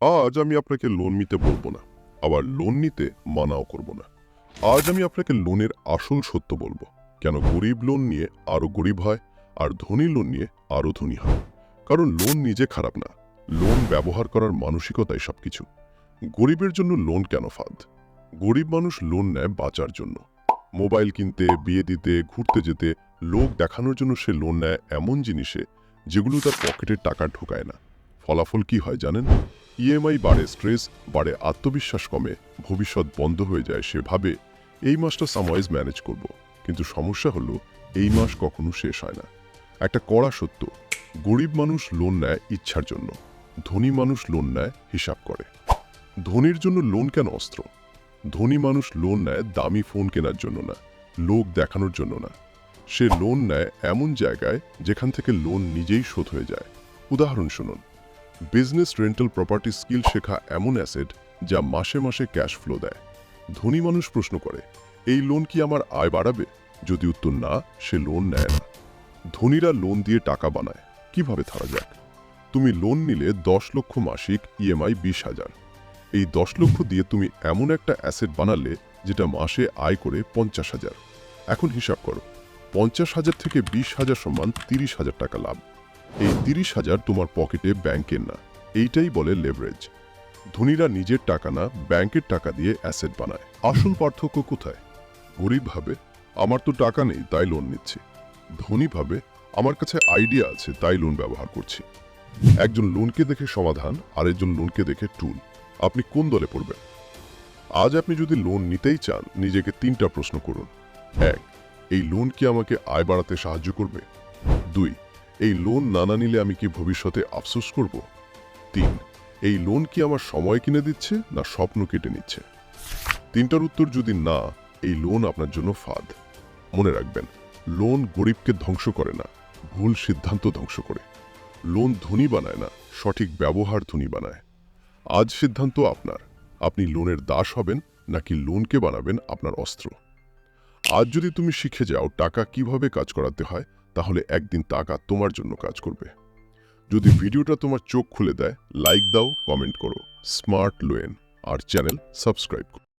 আজ আমি আপনাকে লোন নিতে বলবো না, আবার লোন নিতে মানাও করব না। আজ আমি আপনাকে লোনের আসল সত্য বলবো। কেন গরিব লোন নিয়ে আরো গরিব হয়, আর ধনী লোন নিয়ে আরো ধনী হয়। কারণ লোন নিজে খারাপ না, লোন ব্যবহার করার মানসিকতাই সবকিছু। গরিবের জন্য লোন কেন ফাঁদ? গরিব মানুষ লোন নেয় বাঁচার জন্য। মোবাইল কিনতে, বিয়ে দিতে, ঘুরতে যেতে, লোক দেখানোর জন্য সে লোন নেয় এমন জিনিসে যেগুলো তার পকেটের টাকা ঢোকায় না। ফলাফল কি হয় জানেন? ইএমআই বাড়ে, স্ট্রেস বাড়ে, আত্মবিশ্বাস কমে, ভবিষ্যৎ বন্ধ হয়ে যায়। সে ভাবে এই মাসটা সামওয়াইজ ম্যানেজ করব। কিন্তু সমস্যা হলো এই মাস কখনো শেষ হয় না। একটা কড়া সত্য, গরিব মানুষ লোন নেয় ইচ্ছার জন্য, ধনী মানুষ লোন নেয় হিসাব করে। ধনীর জন্য লোন কেন অস্ত্র? ধনী মানুষ লোন নেয় দামি ফোন কেনার জন্য না, লোক দেখানোর জন্য না। সে লোন নেয় এমন জায়গায় যেখান থেকে লোন নিজেই শোধ হয়ে যায়। উদাহরণ শুনুন, বিজনেস, রেন্টাল প্রপার্টি, স্কিল শেখা এমন অ্যাসেট যা মাসে মাসে ক্যাশ ফ্লো দেয়। ধনী মানুষ প্রশ্ন করে, এই লোন কি আমার আয় বাড়াবে? যদি উত্তর না, সে লোন নেয় না। ধনীরা লোন দিয়ে টাকা বানায়। কিভাবে ধরা যাক, তুমি লোন নিলে 10 লক্ষ মাসিক, ইএমআই 20,000। এই 10 লক্ষ দিয়ে তুমি এমন একটা অ্যাসেট বানালে যেটা মাসে আয় করে 50,000। এখন হিসাব করো, 50,000 থেকে 20,000 সমান 30,000 টাকা লাভ। এই 30,000 তোমার পকেটে, ব্যাংকের না। এইটাই বলে লেভারেজ। ধনীরা নিজের টাকা না, ব্যাংকের টাকা দিয়ে অ্যাসেট বানায়। আসল পার্থক্য কোথায়? গরিব ভাবে আমার তো টাকা নেই তাই লোন নিচ্ছি, ধনী ভাবে আমার কাছে আইডিয়া আছে তাই লোন ব্যবহার করছি। একজন লোনকে দেখে সমাধান, আরেকজন লোনকে দেখে টুল। আপনি কোন দলে পড়বেন? আজ আপনি যদি লোন নিতেই চান, নিজেকে 3টা প্রশ্ন করুন। 1, এই লোন কি আমাকে আয় বাড়াতে সাহায্য করবে? 2, এই লোন না নিলে আমি কি ভবিষ্যতে আফসোস করব? 3, এই লোন কি আমার সময় কিনে দিচ্ছে না স্বপ্ন কেটে নিচ্ছে? 3টার উত্তর যদি না, এই লোন আপনার জন্য ফাঁদ। মনে রাখবেন, লোন গরিবকে ধ্বংস করে না, ভুল সিদ্ধান্ত ধ্বংস করে। লোন ধনী বানায় না, সঠিক ব্যবহার ধনী বানায়। আজ সিদ্ধান্ত আপনার। আপনি লোনের দাস হবেন নাকি লোনকে বানাবেন আপনার অস্ত্র। আজ যদি তুমি শিখে যাও টাকা কিভাবে কাজ করাতে হয়, তাহলে একদিন টাকা তোমার জন্য কাজ করবে। যদি ভিডিওটা তোমার চোখ খুলে দেয়, লাইক দাও, কমেন্ট করো। স্মার্ট লোয়েন আর চ্যানেল সাবস্ক্রাইব করো।